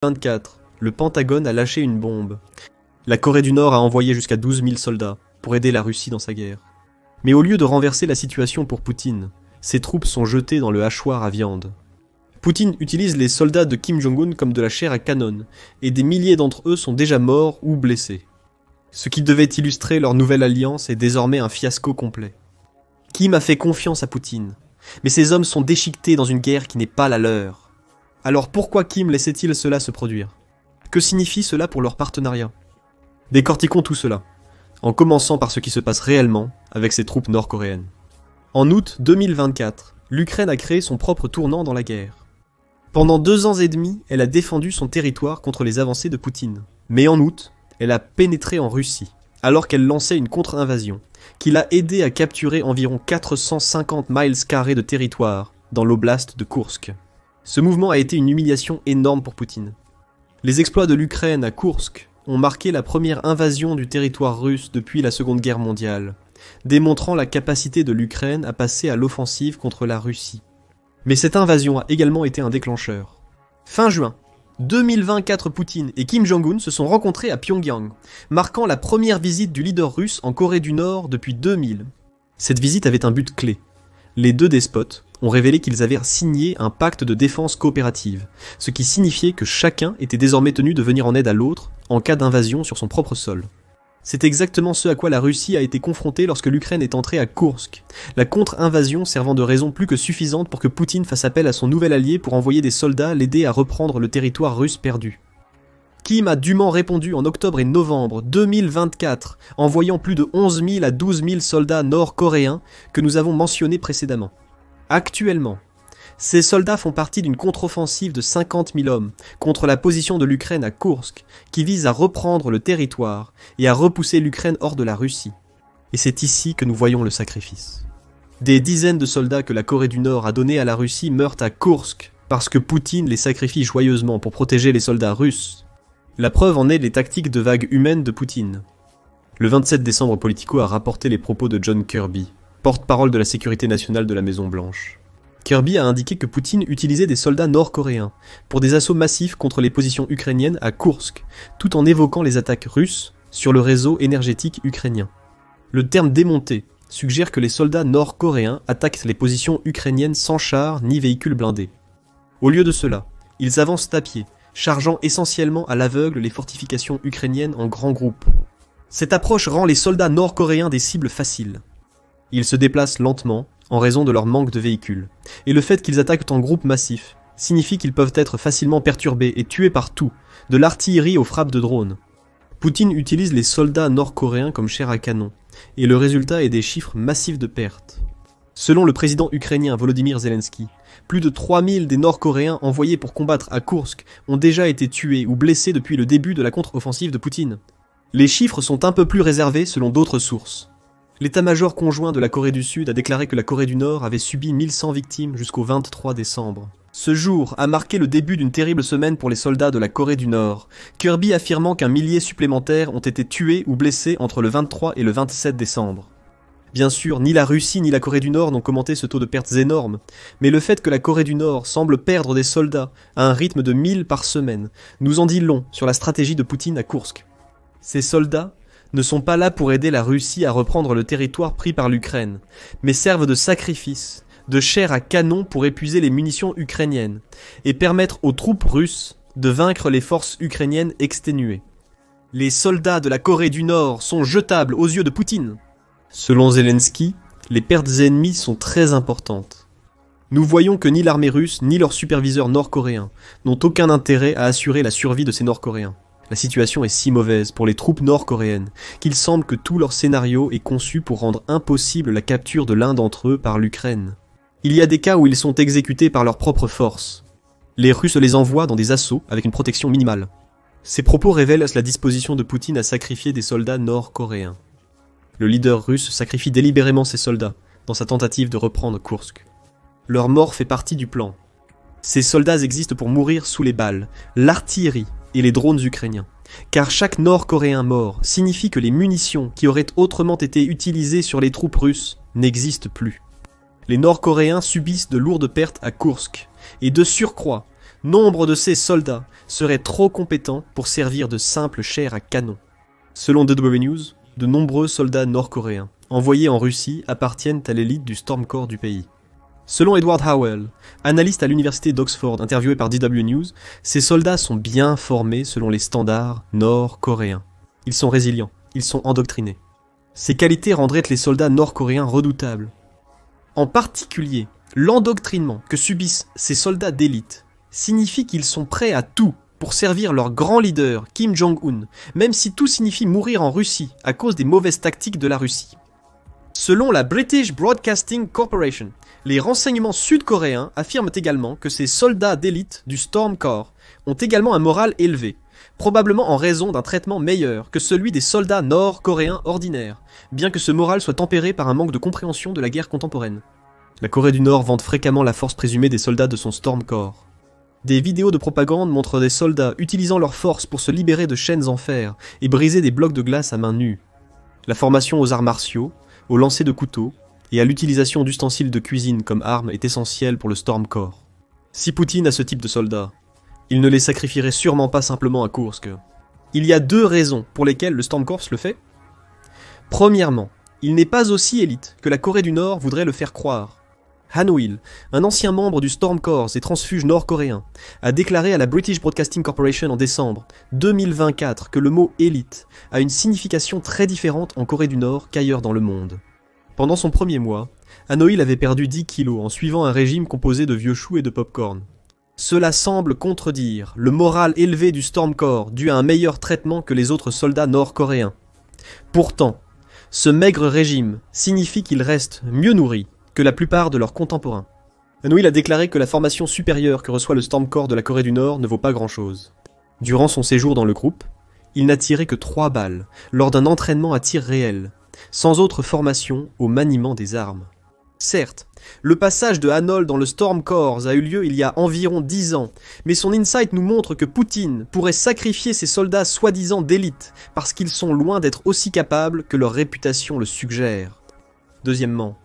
2024, le Pentagone a lâché une bombe. La Corée du Nord a envoyé jusqu'à 12 000 soldats pour aider la Russie dans sa guerre. Mais au lieu de renverser la situation pour Poutine, ses troupes sont jetées dans le hachoir à viande. Poutine utilise les soldats de Kim Jong-un comme de la chair à canon, et des milliers d'entre eux sont déjà morts ou blessés. Ce qui devait illustrer leur nouvelle alliance est désormais un fiasco complet. Kim a fait confiance à Poutine, mais ses hommes sont déchiquetés dans une guerre qui n'est pas la leur. Alors pourquoi Kim laissait-il cela se produire? Que signifie cela pour leur partenariat? Décortiquons tout cela, en commençant par ce qui se passe réellement avec ses troupes nord-coréennes. En août 2024, l'Ukraine a créé son propre tournant dans la guerre. Pendant 2 ans et demi, elle a défendu son territoire contre les avancées de Poutine. Mais en août, elle a pénétré en Russie, alors qu'elle lançait une contre-invasion, qui l'a aidé à capturer environ 450 miles carrés de territoire dans l'oblast de Koursk. Ce mouvement a été une humiliation énorme pour Poutine. Les exploits de l'Ukraine à Koursk ont marqué la première invasion du territoire russe depuis la Seconde Guerre mondiale, démontrant la capacité de l'Ukraine à passer à l'offensive contre la Russie. Mais cette invasion a également été un déclencheur. Fin juin 2024, Poutine et Kim Jong-un se sont rencontrés à Pyongyang, marquant la première visite du leader russe en Corée du Nord depuis 2000. Cette visite avait un but clé. Les deux despotes ont révélé qu'ils avaient signé un pacte de défense coopérative, ce qui signifiait que chacun était désormais tenu de venir en aide à l'autre en cas d'invasion sur son propre sol. C'est exactement ce à quoi la Russie a été confrontée lorsque l'Ukraine est entrée à Koursk, la contre-invasion servant de raison plus que suffisante pour que Poutine fasse appel à son nouvel allié pour envoyer des soldats l'aider à reprendre le territoire russe perdu. Kim a dûment répondu en octobre et novembre 2024, envoyant plus de 11 000 à 12 000 soldats nord-coréens que nous avons mentionnés précédemment. Actuellement, ces soldats font partie d'une contre-offensive de 50 000 hommes contre la position de l'Ukraine à Koursk, qui vise à reprendre le territoire et à repousser l'Ukraine hors de la Russie. Et c'est ici que nous voyons le sacrifice. Des dizaines de soldats que la Corée du Nord a donnés à la Russie meurent à Koursk parce que Poutine les sacrifie joyeusement pour protéger les soldats russes. La preuve en est les tactiques de vague humaine de Poutine. Le 27 décembre, Politico a rapporté les propos de John Kirby, porte-parole de la sécurité nationale de la Maison-Blanche. Kirby a indiqué que Poutine utilisait des soldats nord-coréens pour des assauts massifs contre les positions ukrainiennes à Koursk, tout en évoquant les attaques russes sur le réseau énergétique ukrainien. Le terme démonté suggère que les soldats nord-coréens attaquent les positions ukrainiennes sans chars ni véhicules blindés. Au lieu de cela, ils avancent à pied, chargeant essentiellement à l'aveugle les fortifications ukrainiennes en grands groupes. Cette approche rend les soldats nord-coréens des cibles faciles. Ils se déplacent lentement, en raison de leur manque de véhicules, et le fait qu'ils attaquent en groupe massif signifie qu'ils peuvent être facilement perturbés et tués par tout, de l'artillerie aux frappes de drones. Poutine utilise les soldats nord-coréens comme chair à canon, et le résultat est des chiffres massifs de pertes. Selon le président ukrainien Volodymyr Zelensky, plus de 3000 des Nord-Coréens envoyés pour combattre à Koursk ont déjà été tués ou blessés depuis le début de la contre-offensive de Poutine. Les chiffres sont un peu plus réservés selon d'autres sources. L'état-major conjoint de la Corée du Sud a déclaré que la Corée du Nord avait subi 1100 victimes jusqu'au 23 décembre. Ce jour a marqué le début d'une terrible semaine pour les soldats de la Corée du Nord, Kirby affirmant qu'un millier supplémentaires ont été tués ou blessés entre le 23 et le 27 décembre. Bien sûr, ni la Russie ni la Corée du Nord n'ont commenté ce taux de pertes énormes, mais le fait que la Corée du Nord semble perdre des soldats à un rythme de 1000 par semaine nous en dit long sur la stratégie de Poutine à Koursk. Ces soldats ne sont pas là pour aider la Russie à reprendre le territoire pris par l'Ukraine, mais servent de sacrifice, de chair à canon pour épuiser les munitions ukrainiennes et permettre aux troupes russes de vaincre les forces ukrainiennes exténuées. Les soldats de la Corée du Nord sont jetables aux yeux de Poutine. Selon Zelensky, les pertes ennemies sont très importantes. Nous voyons que ni l'armée russe ni leurs superviseurs nord-coréens n'ont aucun intérêt à assurer la survie de ces Nord-Coréens. La situation est si mauvaise pour les troupes nord-coréennes qu'il semble que tout leur scénario est conçu pour rendre impossible la capture de l'un d'entre eux par l'Ukraine. Il y a des cas où ils sont exécutés par leurs propres forces. Les Russes les envoient dans des assauts avec une protection minimale. Ces propos révèlent la disposition de Poutine à sacrifier des soldats nord-coréens. Le leader russe sacrifie délibérément ses soldats dans sa tentative de reprendre Koursk. Leur mort fait partie du plan. Ces soldats existent pour mourir sous les balles, l'artillerie et les drones ukrainiens. Car chaque Nord-Coréen mort signifie que les munitions qui auraient autrement été utilisées sur les troupes russes n'existent plus. Les Nord-Coréens subissent de lourdes pertes à Koursk, et de surcroît, Nombre de ces soldats seraient trop compétents pour servir de simple chair à canon. Selon DW News, de nombreux soldats nord-coréens envoyés en Russie appartiennent à l'élite du Storm Corps du pays. Selon Edward Howell, analyste à l'université d'Oxford interviewé par DW News, ces soldats sont bien formés selon les standards nord-coréens. Ils sont résilients, ils sont endoctrinés. Ces qualités rendraient les soldats nord-coréens redoutables. En particulier, l'endoctrinement que subissent ces soldats d'élite signifie qu'ils sont prêts à tout pour servir leur grand leader, Kim Jong-un, même si tout signifie mourir en Russie à cause des mauvaises tactiques de la Russie. Selon la British Broadcasting Corporation, les renseignements sud-coréens affirment également que ces soldats d'élite du Storm Corps ont également un moral élevé, probablement en raison d'un traitement meilleur que celui des soldats nord-coréens ordinaires, bien que ce moral soit tempéré par un manque de compréhension de la guerre contemporaine. La Corée du Nord vante fréquemment la force présumée des soldats de son Storm Corps. Des vidéos de propagande montrent des soldats utilisant leur force pour se libérer de chaînes en fer et briser des blocs de glace à main nue. La formation aux arts martiaux, au lancer de couteaux et à l'utilisation d'ustensiles de cuisine comme armes est essentielle pour le Storm Corps. Si Poutine a ce type de soldats, il ne les sacrifierait sûrement pas simplement à Koursk. Il y a 2 raisons pour lesquelles le Storm Corps le fait. Premièrement, il n'est pas aussi élite que la Corée du Nord voudrait le faire croire. Han Il, un ancien membre du Storm Corps et transfuge nord-coréen, a déclaré à la British Broadcasting Corporation en décembre 2024 que le mot « élite » a une signification très différente en Corée du Nord qu'ailleurs dans le monde. Pendant son premier mois, Han Il avait perdu 10 kilos en suivant un régime composé de vieux choux et de pop-corn. Cela semble contredire le moral élevé du Storm Corps dû à un meilleur traitement que les autres soldats nord-coréens. Pourtant, ce maigre régime signifie qu'ils restent mieux nourris que la plupart de leurs contemporains. Han Il a déclaré que la formation supérieure que reçoit le Storm Corps de la Corée du Nord ne vaut pas grand-chose. Durant son séjour dans le groupe, il n'a tiré que 3 balles lors d'un entraînement à tir réel, sans autre formation au maniement des armes. Certes, le passage de Han Il dans le Storm Corps a eu lieu il y a environ 10 ans, mais son insight nous montre que Poutine pourrait sacrifier ses soldats soi-disant d'élite parce qu'ils sont loin d'être aussi capables que leur réputation le suggère. Deuxièmement,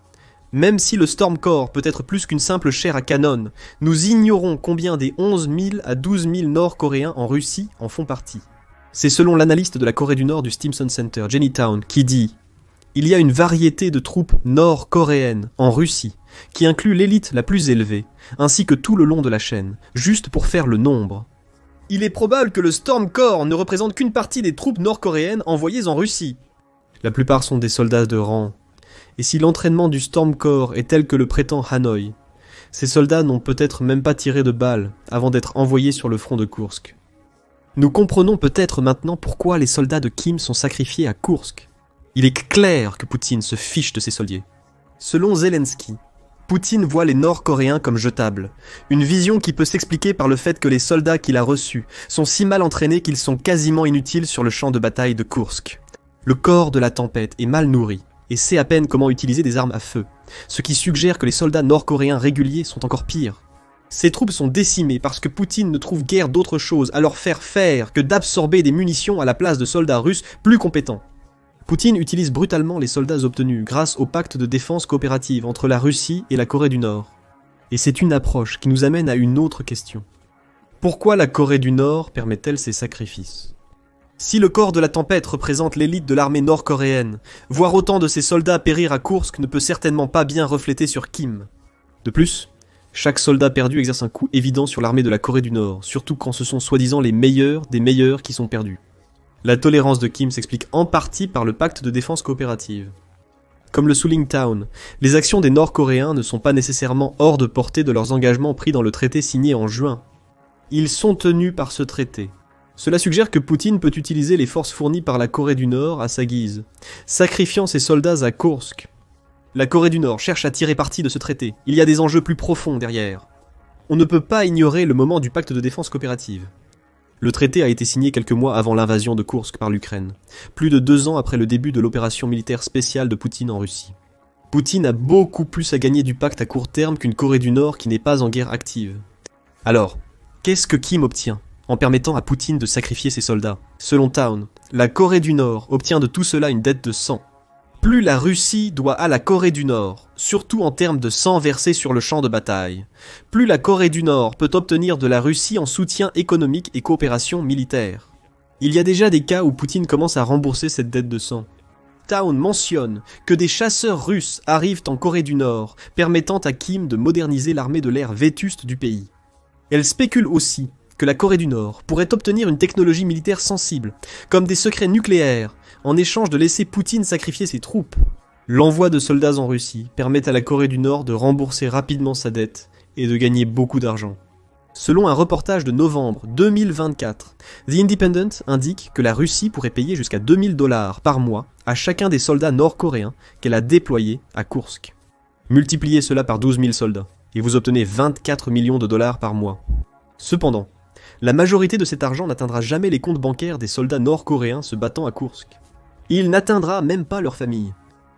même si le Storm Corps peut être plus qu'une simple chair à canon, nous ignorons combien des 11 000 à 12 000 Nord-Coréens en Russie en font partie. C'est selon l'analyste de la Corée du Nord du Stimson Center, Jenny Town, qui dit « Il y a une variété de troupes nord-coréennes en Russie, qui inclut l'élite la plus élevée, ainsi que tout le long de la chaîne, juste pour faire le nombre. Il est probable que le Storm Corps ne représente qu'une partie des troupes nord-coréennes envoyées en Russie. La plupart sont des soldats de rang. Et si l'entraînement du Storm Corps est tel que le prétend Hanoï, ces soldats n'ont peut-être même pas tiré de balles avant d'être envoyés sur le front de Koursk. Nous comprenons peut-être maintenant pourquoi les soldats de Kim sont sacrifiés à Koursk. Il est clair que Poutine se fiche de ses soldats. Selon Zelensky, Poutine voit les Nord-Coréens comme jetables, une vision qui peut s'expliquer par le fait que les soldats qu'il a reçus sont si mal entraînés qu'ils sont quasiment inutiles sur le champ de bataille de Koursk. Le corps de la tempête est mal nourri et sait à peine comment utiliser des armes à feu, ce qui suggère que les soldats nord-coréens réguliers sont encore pires. Ces troupes sont décimées parce que Poutine ne trouve guère d'autre chose à leur faire que d'absorber des munitions à la place de soldats russes plus compétents. Poutine utilise brutalement les soldats obtenus grâce au pacte de défense coopérative entre la Russie et la Corée du Nord. Et c'est une approche qui nous amène à une autre question. Pourquoi la Corée du Nord permet-elle ces sacrifices ? Si le corps de la tempête représente l'élite de l'armée nord-coréenne, voir autant de ses soldats périr à Koursk ne peut certainement pas bien refléter sur Kim. De plus, chaque soldat perdu exerce un coup évident sur l'armée de la Corée du Nord, surtout quand ce sont soi-disant les meilleurs des meilleurs qui sont perdus. La tolérance de Kim s'explique en partie par le pacte de défense coopérative. Comme le souligne Town, les actions des Nord-Coréens ne sont pas nécessairement hors de portée de leurs engagements pris dans le traité signé en juin. Ils sont tenus par ce traité. Cela suggère que Poutine peut utiliser les forces fournies par la Corée du Nord à sa guise, sacrifiant ses soldats à Koursk. La Corée du Nord cherche à tirer parti de ce traité. Il y a des enjeux plus profonds derrière. On ne peut pas ignorer le moment du pacte de défense coopérative. Le traité a été signé quelques mois avant l'invasion de Koursk par l'Ukraine, plus de 2 ans après le début de l'opération militaire spéciale de Poutine en Russie. Poutine a beaucoup plus à gagner du pacte à court terme qu'une Corée du Nord qui n'est pas en guerre active. Alors, qu'est-ce que Kim obtient en permettant à Poutine de sacrifier ses soldats? Selon Town, la Corée du Nord obtient de tout cela une dette de sang. plus la Russie doit à la Corée du Nord, surtout en termes de sang versé sur le champ de bataille, plus la Corée du Nord peut obtenir de la Russie en soutien économique et coopération militaire. Il y a déjà des cas où Poutine commence à rembourser cette dette de sang. Town mentionne que des chasseurs russes arrivent en Corée du Nord, permettant à Kim de moderniser l'armée de l'air vétuste du pays. Elle spécule aussi que la Corée du Nord pourrait obtenir une technologie militaire sensible, comme des secrets nucléaires, en échange de laisser Poutine sacrifier ses troupes. L'envoi de soldats en Russie permet à la Corée du Nord de rembourser rapidement sa dette et de gagner beaucoup d'argent. Selon un reportage de novembre 2024, The Independent indique que la Russie pourrait payer jusqu'à 2000 $ par mois à chacun des soldats nord-coréens qu'elle a déployés à Koursk. Multipliez cela par 12 000 soldats, et vous obtenez 24 millions de dollars par mois. Cependant, la majorité de cet argent n'atteindra jamais les comptes bancaires des soldats nord-coréens se battant à Koursk. Il n'atteindra même pas leur famille.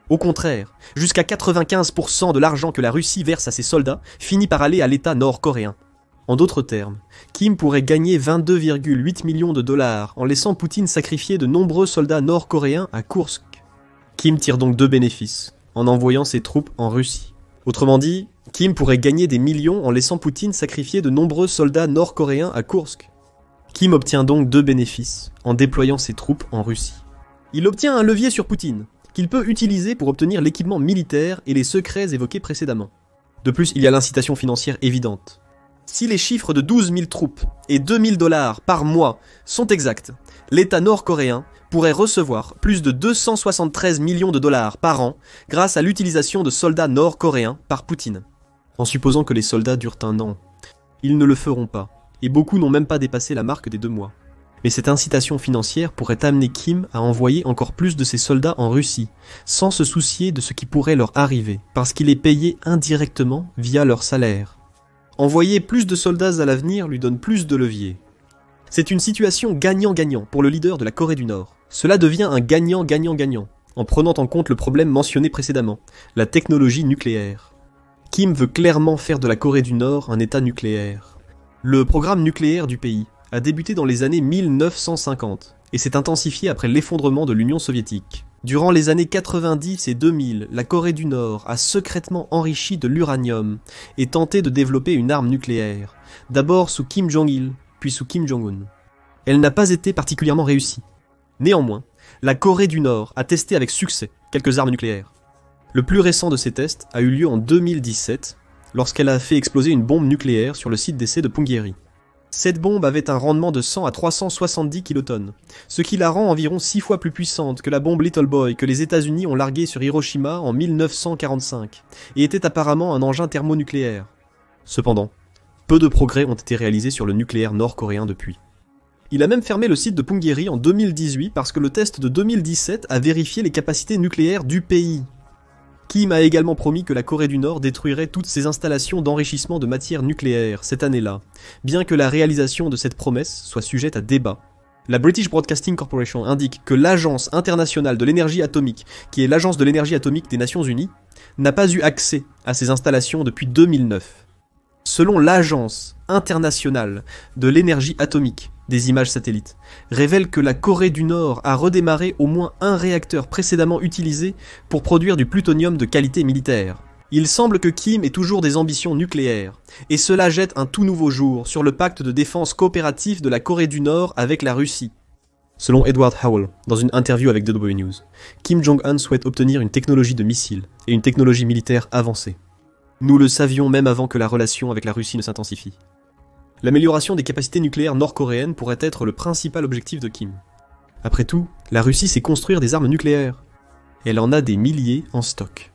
Au contraire, jusqu'à 95% de l'argent que la Russie verse à ses soldats finit par aller à l'État nord-coréen. En d'autres termes, Kim pourrait gagner 22,8 millions de dollars en laissant Poutine sacrifier de nombreux soldats nord-coréens à Koursk. Kim tire donc deux bénéfices en envoyant ses troupes en Russie. Autrement dit, Kim pourrait gagner des millions en laissant Poutine sacrifier de nombreux soldats nord-coréens à Koursk. Kim obtient donc deux bénéfices en déployant ses troupes en Russie. Il obtient un levier sur Poutine, qu'il peut utiliser pour obtenir l'équipement militaire et les secrets évoqués précédemment. De plus, il y a l'incitation financière évidente. Si les chiffres de 12 000 troupes et 2 000 $ par mois sont exacts, l'État nord-coréen pourrait recevoir plus de 273 millions de dollars par an grâce à l'utilisation de soldats nord-coréens par Poutine. En supposant que les soldats durent un an. Ils ne le feront pas, et beaucoup n'ont même pas dépassé la marque des 2 mois. Mais cette incitation financière pourrait amener Kim à envoyer encore plus de ses soldats en Russie, sans se soucier de ce qui pourrait leur arriver, parce qu'il est payé indirectement via leur salaire. Envoyer plus de soldats à l'avenir lui donne plus de levier. C'est une situation gagnant-gagnant pour le leader de la Corée du Nord. Cela devient un gagnant-gagnant-gagnant, en prenant en compte le problème mentionné précédemment, la technologie nucléaire. Kim veut clairement faire de la Corée du Nord un État nucléaire. Le programme nucléaire du pays a débuté dans les années 1950 et s'est intensifié après l'effondrement de l'Union soviétique. Durant les années 90 et 2000, la Corée du Nord a secrètement enrichi de l'uranium et tenté de développer une arme nucléaire, d'abord sous Kim Jong-il, puis sous Kim Jong-un. Elle n'a pas été particulièrement réussie. Néanmoins, la Corée du Nord a testé avec succès quelques armes nucléaires. Le plus récent de ces tests a eu lieu en 2017, lorsqu'elle a fait exploser une bombe nucléaire sur le site d'essai de Punggye-ri. Cette bombe avait un rendement de 100 à 370 kilotonnes, ce qui la rend environ 6 fois plus puissante que la bombe Little Boy que les États-Unis ont larguée sur Hiroshima en 1945, et était apparemment un engin thermonucléaire. Cependant, peu de progrès ont été réalisés sur le nucléaire nord-coréen depuis. Il a même fermé le site de Punggye-ri en 2018 parce que le test de 2017 a vérifié les capacités nucléaires du pays. Kim a également promis que la Corée du Nord détruirait toutes ses installations d'enrichissement de matière nucléaire cette année-là, bien que la réalisation de cette promesse soit sujette à débat. La British Broadcasting Corporation indique que l'Agence internationale de l'énergie atomique, qui est l'agence de l'énergie atomique des Nations Unies, n'a pas eu accès à ces installations depuis 2009. Selon l'Agence internationale de l'énergie atomique, des images satellites, révèle que la Corée du Nord a redémarré au moins un réacteur précédemment utilisé pour produire du plutonium de qualité militaire. Il semble que Kim ait toujours des ambitions nucléaires, et cela jette un tout nouveau jour sur le pacte de défense coopératif de la Corée du Nord avec la Russie. Selon Edward Howell, dans une interview avec DW News, Kim Jong-un souhaite obtenir une technologie de missile et une technologie militaire avancée. Nous le savions même avant que la relation avec la Russie ne s'intensifie. L'amélioration des capacités nucléaires nord-coréennes pourrait être le principal objectif de Kim. Après tout, la Russie sait construire des armes nucléaires. Elle en a des milliers en stock.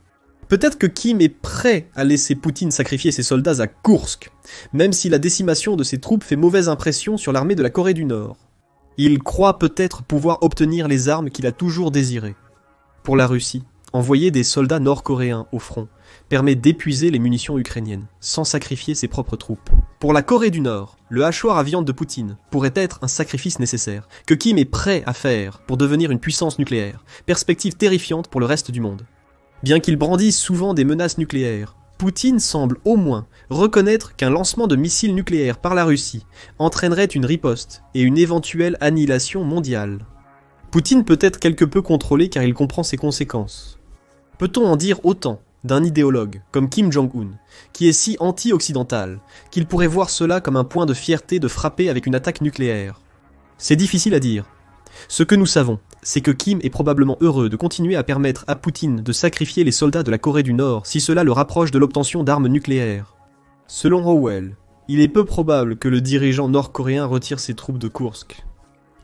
Peut-être que Kim est prêt à laisser Poutine sacrifier ses soldats à Koursk, même si la décimation de ses troupes fait mauvaise impression sur l'armée de la Corée du Nord. Il croit peut-être pouvoir obtenir les armes qu'il a toujours désirées. Pour la Russie, envoyer des soldats nord-coréens au front permet d'épuiser les munitions ukrainiennes, sans sacrifier ses propres troupes. Pour la Corée du Nord, le hachoir à viande de Poutine pourrait être un sacrifice nécessaire, que Kim est prêt à faire pour devenir une puissance nucléaire, perspective terrifiante pour le reste du monde. Bien qu'il brandisse souvent des menaces nucléaires, Poutine semble au moins reconnaître qu'un lancement de missiles nucléaires par la Russie entraînerait une riposte et une éventuelle annihilation mondiale. Poutine peut être quelque peu contrôlé car il comprend ses conséquences. Peut-on en dire autant d'un idéologue comme Kim Jong-un, qui est si anti-occidental qu'il pourrait voir cela comme un point de fierté de frapper avec une attaque nucléaire? C'est difficile à dire. Ce que nous savons, c'est que Kim est probablement heureux de continuer à permettre à Poutine de sacrifier les soldats de la Corée du Nord si cela le rapproche de l'obtention d'armes nucléaires. Selon Howell, il est peu probable que le dirigeant nord-coréen retire ses troupes de Kursk.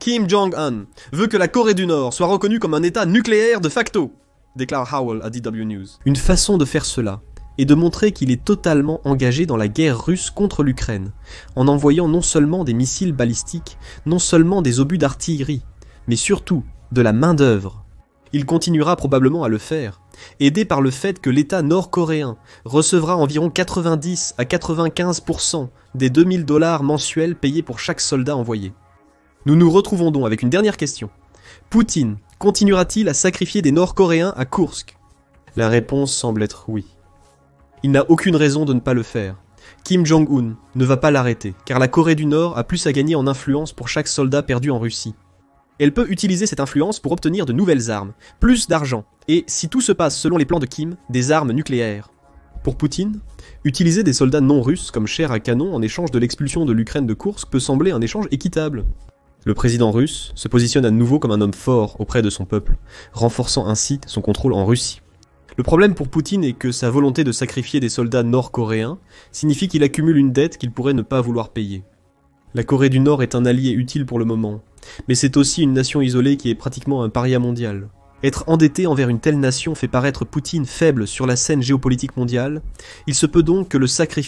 Kim Jong-un veut que la Corée du Nord soit reconnue comme un état nucléaire de facto, déclare Howell à DW News. Une façon de faire cela est de montrer qu'il est totalement engagé dans la guerre russe contre l'Ukraine, en envoyant non seulement des missiles balistiques, non seulement des obus d'artillerie, mais surtout de la main-d'œuvre. Il continuera probablement à le faire, aidé par le fait que l'État nord-coréen recevra environ 90 à 95% des 2000 $ mensuels payés pour chaque soldat envoyé. Nous nous retrouvons donc avec une dernière question. Poutine continuera-t-il à sacrifier des Nord-Coréens à Kursk? La réponse semble être oui. Il n'a aucune raison de ne pas le faire. Kim Jong-un ne va pas l'arrêter, car la Corée du Nord a plus à gagner en influence pour chaque soldat perdu en Russie. Elle peut utiliser cette influence pour obtenir de nouvelles armes, plus d'argent, et, si tout se passe selon les plans de Kim, des armes nucléaires. Pour Poutine, utiliser des soldats non russes comme chair à canon en échange de l'expulsion de l'Ukraine de Kursk peut sembler un échange équitable. Le président russe se positionne à nouveau comme un homme fort auprès de son peuple, renforçant ainsi son contrôle en Russie. Le problème pour Poutine est que sa volonté de sacrifier des soldats nord-coréens signifie qu'il accumule une dette qu'il pourrait ne pas vouloir payer. La Corée du Nord est un allié utile pour le moment, mais c'est aussi une nation isolée qui est pratiquement un paria mondial. Être endetté envers une telle nation fait paraître Poutine faible sur la scène géopolitique mondiale, il se peut donc que le sacrifice